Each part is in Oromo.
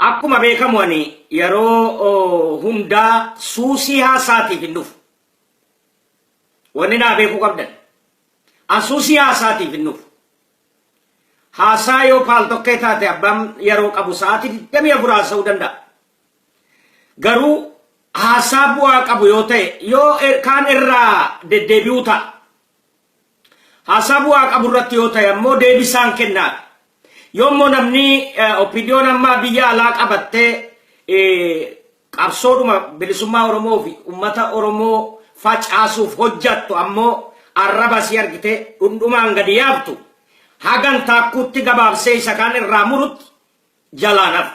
akkuma beekamu ani yeroo hunda suusii haasaatiif hin dhufu. Wanni naa beekuu qabdan. Suusii haasaatiif hin dhufu. Haasaa yoo paaltokkee taate abbaan yeroo qabu sa'aatii 24 haasa'uu danda'a. Garuu haasaa bu'aa qabu yoo ta'e yoo kaan irraa deddeebi'uu ta'a. Haasaa bu'aa qabu irratti yoo ta'e ammoo deebisaan kennaa. Yoommoo namni opiniyoon ammaa biyya alaa qabattee qabsoodhuma bilisummaa Oromoo fi uummata Oromoo facaasuuf hojjattu ammoo arraba si argite dhundhumaan gadi yaabtu hagan taakkuutti gabaabsee isa kaan irraa murutti jalaanaaf.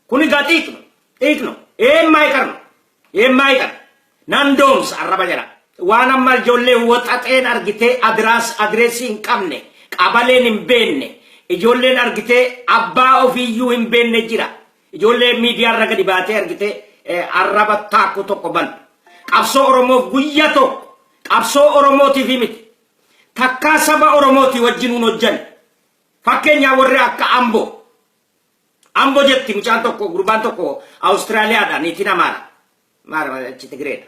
Kuni xiiqno eemmaa nan doomsa arraba jala. Waan amma ijoollee waxaxeen argitee adireesii hin qabne qabaleen hin beenne. Ijoolleen argitee abbaa ofiiyyuu hin beenne jira. Ijoolleen miidiyaa irra gadi baatee argitee arraba taakku tokko ban. Qabsoo Oromoof guyyaa tokko qabsoo Oromootiif miti. Takkaa saba Oromootii wajjin hojjan. Fakkeenyaa warri akka Ambo jetti mucaan tokko gurbaan tokko Awustiraaliyaadha niitiin Amaara. Maara achi Tigreedha.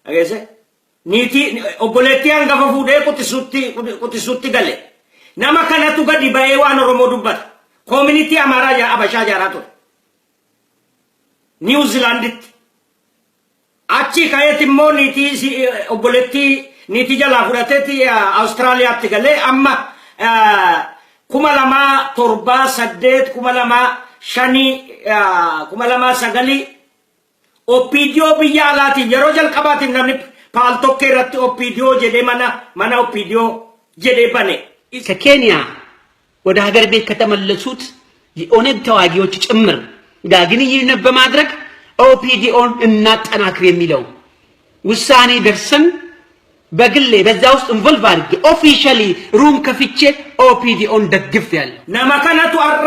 Dhageesse? Niitii obboleettii hangafa fuudhee qutisuutti gale. Nama kanatu gadi ba'ee waan Oromoo dubbata. Community Amaaraa Abashaa jaaraa ture. New Zealanditti. Achi ka'eeti immoo niitii obboleettii niitii jalaa fudhateeti Awustiraaliyaatti galee amma 2007 2009 Opiidiyoo biyya alaatiin yeroo jalqabaatiin namni paaltokkee irratti Opiidiyoo jedhee mana Opiidiyoo jedhee bane. ከኬንያ ወደ ሀገር ቤት ከተመለሱት የኦነግ ተዋጊዎች ጭምር ጋር ግንኙነት በማድረግ ኦፒዲኦን እናጠናክር የሚለው ውሳኔ ደርሰን በግሌ በዛ ውስጥ ኢንቮልቭ አድርጌ ኦፊሻሊ ሩም ከፍቼ ኦፒዲኦን ደግፍ ያለው ነማከነቱ አራ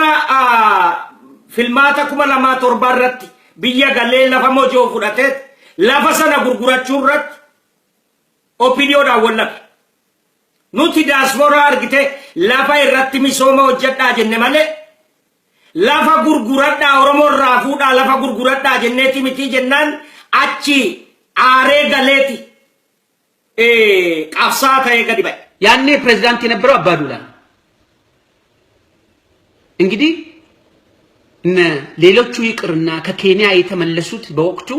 ፊልማታ ኩማ ለማ ቶርባረት ብያ ገሌ ለፈሞጆ ፉዳቴት ለፈሰነ ጉርጉራቹረት ኦፒዲዮ ዳወለክ Nuti diaspora argite lafa irratti misooma hojjedhaa jenne malee lafa gurguradhaa Oromoo irraa fuudhaa lafa gurguradhaa jenneeti miti jennaan achi aaree galeeti qabsaa ta'ee gadi ba'e. ያኔ ፕሬዝዳንት የነበረው አባዱላ እንግዲህ ሌሎቹ ይቅርና ከኬንያ የተመለሱት በወቅቱ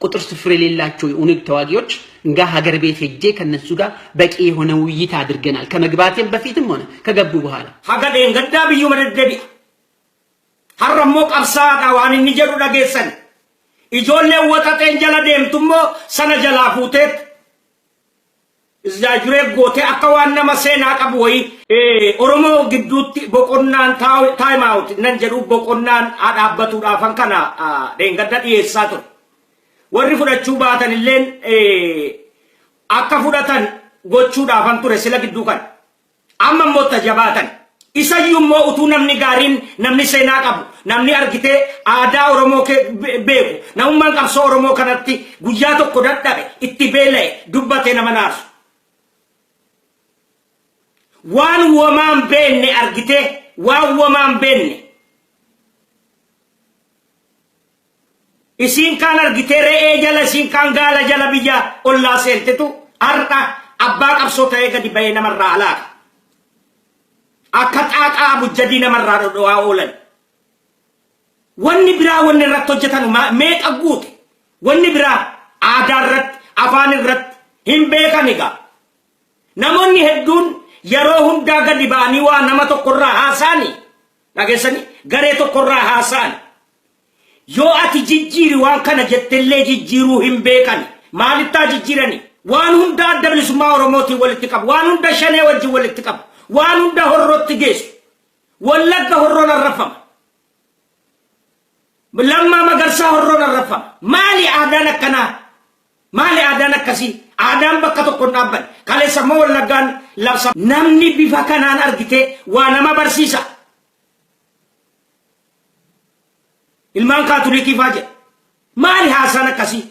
ቁጥር ስፍር የሌላቸው የኦነግ ተዋጊዎች እንጋ ሀገር ቤት ሄጄ ከነሱ ጋር በቂ የሆነ ውይይት አድርገናል ከመግባቴም በፊትም ሆነ ከገቡ በኋላ ሀገዴን ገዳ ብዩ መደደቢ ሀረሞ ቀብሳዳ ዋን ንጀሩ ዳጌሰን ኢጆሌ ወጣጤን ጀላ ደምቱሞ ሰነ ጀላ ፉቴት እዛ ጁሬ ጎቴ አካዋና መሰና ቀቡ ወይ ኦሮሞ ግዱት ቦቆናን ታይም አውት ነንጀሩ ቦቆናን አዳበቱ ዳፈን ከና ደንገዳ ዲየሳቱ warri fudhachuu baatan illeen akka fudhatan gochuudhaafan ture sila gidduu kan amma immoo tajabaatan isayyuu immoo utuu namni gaariin namni seenaa qabu namni argitee aadaa Oromoo beeku namummaan qabsoo Oromoo kanatti guyyaa tokko dadhabe itti beela'e dubbatee nama naarsu waan wamaan beenne argitee waan wamaan beenne isin kan argite re'ee jala isin kan gaala jala biyya ollaa seentetu har'a abbaa qabsoo ta'ee gadi ba'ee namarraa alaaka. Akka xaaxaa abujjadii namarraa dhodhowaa oolan. Wanni biraa wanni irratti hojjetan meeqa guute. Wanni biraa aadaa irratti afaan irratti hin beekan egaa. Namoonni hedduun yeroo hundaa gadi ba'anii waa nama tokkorraa haasa'anii dhageessanii garee tokkorraa haasa'anii. Yoo ati jijjiiri waan kana jettellee jijjiiruu hin beekan maalittaa jijjiirani waan hunda adda bilisummaa Oromootiin walitti qabu waan hunda shanee wajjin walitti qabu waan hunda horrootti geessu wallagga horroon arrafama lammaa magarsaa horroon arrafama maali aadaan akkanaa maali aadaan akkasii aadaan bakka tokko dhaabban kaleessa immoo wallaggaan labsa namni bifa kanaan argite waa nama barsiisa. Ilmaan Kaatolikii faa jedha. Maali haasaan akkasii?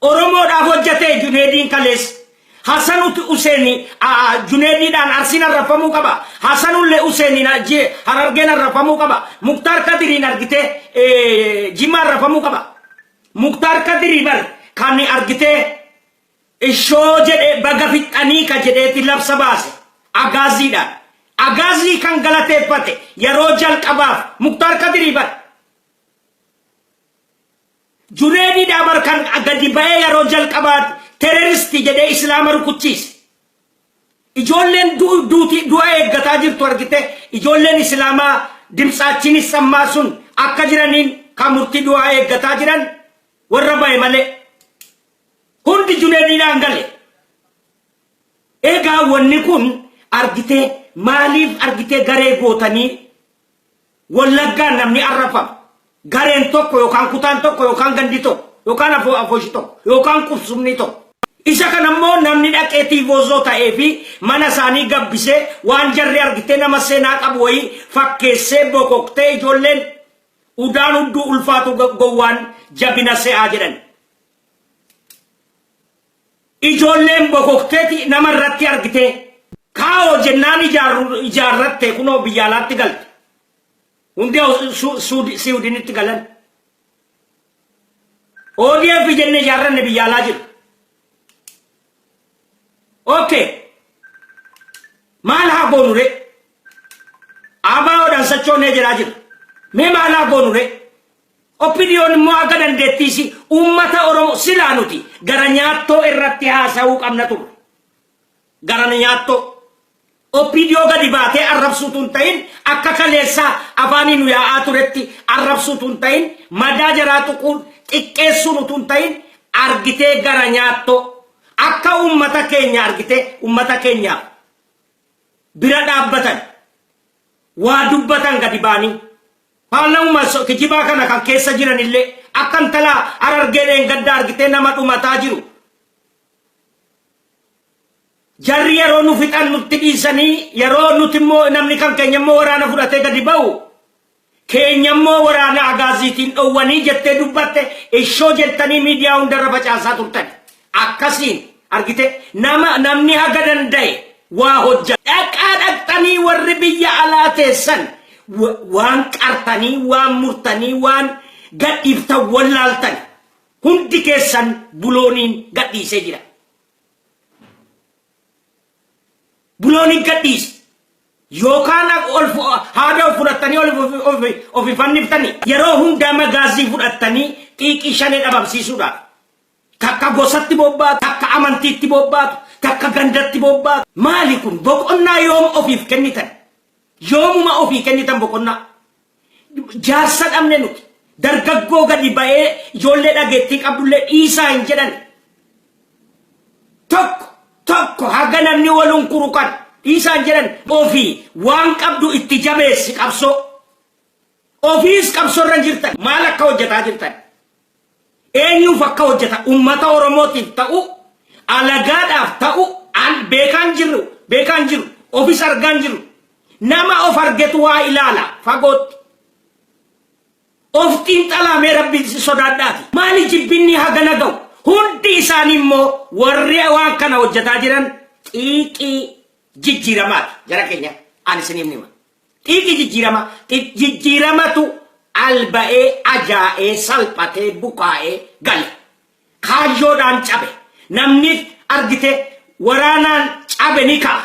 Oromoodhaaf hojjetee Juneediin kaleessa Hasanut Useni Junaidi dan Arsina Rafamu kaba Hasanulle Useni na je Harargena Rafamu kaba Mukhtar Kadiri nargite Jimar Rafamu kaba Mukhtar Kadiri bar kani argite isho jede bagafit anika jede tilab sabase Agazi da Agazi kan galate pate Yarojal kabaf Mukhtar Kadiri bar Junaidi da bar kan agadi baye Yarojal kabat terroristi jede Islam rukuchis ijollen duuti du'a eeggataa jirtu argite ijollen Islama dimsaachini sammaasun akka jiranin kamurti du'a eeggataa jiran warra baye male hundi Junaydidhaan gale egaa wanni kun argite maaliif argite garee gootanii wallaggaa namni arrafam gareen tokko yookaan kutaan tokko yookaan gandi tokko yookaan afooshi tokko yookaan qubsumni tokko isa kanammoo namni dhaqeetii boozoo ta'ee fi mana isaanii gabbisee waan jarri argitee nama seenaa qabu wayii fakkeessee bokoktee ijoolleen udaan hudduu ulfaatu gowwaan jabina se'aa jedhan. Ijoolleen bokokteeti nama irratti argitee kaa'oo jennaan ijaarratte kunoo biyya alaatti galte. Hundi Siwiidinitti galan. ODF jennee ijaarranne biyya alaa jiru. Okay. Maal haa goonu re? Abaawoodhaan sachoonee jiraa jira. Mee maal haa goonu re? Opiniyoon immoo akka dandeettiisi uummata Oromoo silaa nuti gara nyaattoo irratti haasa'uu qabna turre. Gara nyaattoo. Opiniyoo gadi baatee arrabsuutu hin ta'in akka kaleessaa afaanii nu yaa'aa turetti arrabsuutu hin ta'in madaa jaraa tuquun xiqqeessuun utuu hin ta'in argitee gara nyaattoo. Akka ummata keenya argite ummata keenya bira dhaabbatan waa dubbatan gadi baanii paarlaamaa kijibaa kana kan keessa jiran illee akka intalaa Harargeen gadda argite nama dhumataa jiru jarri yeroo nu fixan nutti dhiisanii yeroo nuti immoo namni kan keenya immoo waraana fudhatee gadi ba'u keenya immoo waraana agaaziitiin dhowwanii jettee dubbatte ishoo jettanii miidiyaa hundarra facaasaa turtan. Akkasiin argite namni haga danda'e waa hojja dhaqaa dhaqxanii warri biyya alaa teessan waan qartanii waan murtanii waan gadhiiftan wallaaltan hundi keessan bulooniin gadhiisee jira. Bulooniin gadhiise yookaan haada fudhattanii ofi fanniftanii yeroo hundaa magaazii fudhattanii xiiqii shanee dhabamsiisuudhaaf. Takka gosatti bobbaatu, takka amantiitti bobbaatu, takka gandatti bobbaatu. Maali kun boqonnaa yoom ofiif kennitan? Yoomuma ofii kennitan boqonnaa. Jaarsa dhabne nuti. Dargaggoo gadi ba'ee ijoollee dhageettii qabdullee dhiisaa hin jedhan. Tokko haga namni waluun kurukan dhiisaa hin jedhan. Ofii waan qabdu itti jabeessi qabsoo. Ofiis qabsoorra jirtan. Maal akka hojjetaa jirtan? Eenyuuf akka hojjeta ummata Oromootiif ta'u alagaadhaaf ta'u beekaan jiru ofis argaan jiru nama of argetu waa ilaala fagootti of xiinxalaamee rabbi sodaadhaati maali jibbinni hagana ga'u hundi isaanii immoo warri waan kana hojjetaa jiran xiiqii jijjiiramaati jara keenya ani isiniif nima xiiqii jijjiiramatu alba'ee ajaa'ee salphatee bukaa'ee gale kaayyoodhaan cabe namni argite waraanaan cabe ni ka'a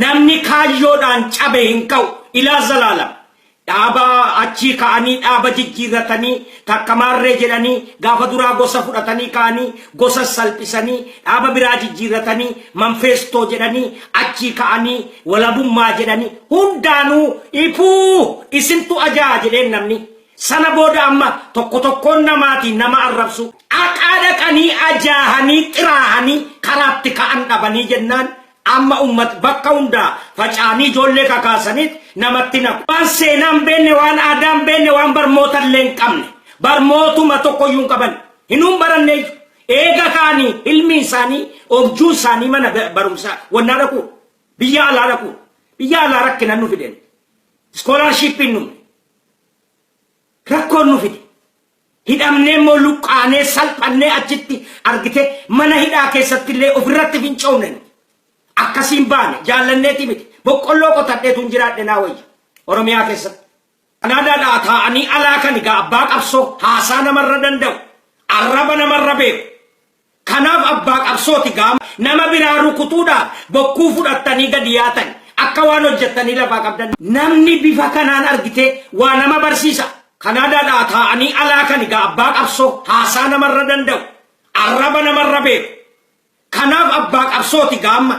namni kaayyoodhaan cabe hin ka'u ilaa zalaalam dhaaba achii ka'anii dhaaba jijjiirratanii takka maarree jedhanii gaafa duraa gosa fudhatanii ka'anii gosa salphisanii dhaaba biraa jijjiirratanii manfeestoo jedhanii achii ka'anii walabummaa jedhanii hundaanuu ifuu isintu ajaa jedheen namni sana booda amma tokkoon namaatiin nama arrabsu aqaa dhaqanii ajaahanii xiraahanii karaatti ka'an dhabanii jennaan amma ummat bakka hundaa facaanii ijoollee kakaasaniit namatti naqu. Waan seenaan beenne waan aadaan beenne waan barmoota illee hin qabne barmootuma tokkoyyuu hin qaban hinuun baranne eega kaanii ilmi isaanii objuu isaanii mana barumsaa wannaa dhaqu biyya alaa dhaqu biyya alaa rakkinan nu fiden iskoolaarshiippiin numne rakkoon nu fide hidhamnee immoo luqqaanee salphannee achitti argite mana hidhaa keessatti illee ofirratti fincoonen akkasiin baane jaallanneeti miti boqqolloo qotadheetu hin jiraadhe naa wayya oromiyaa keessatti kanaadaadhaa taa'anii alaa kan egaa abbaa qabsoo haasaa namarra danda'u arraba namarra beeku kanaaf abbaa qabsooti gaama nama biraa rukutuudhaan bokkuu fudhattanii gadi yaatan akka waan hojjettanii lafaa qabdan namni bifa kanaan argite waa nama barsiisa kanaadaadhaa taa'anii alaa kan egaa abbaa qabsoo haasaa namarra danda'u arraba namarra beeku kanaaf abbaa qabsooti gaama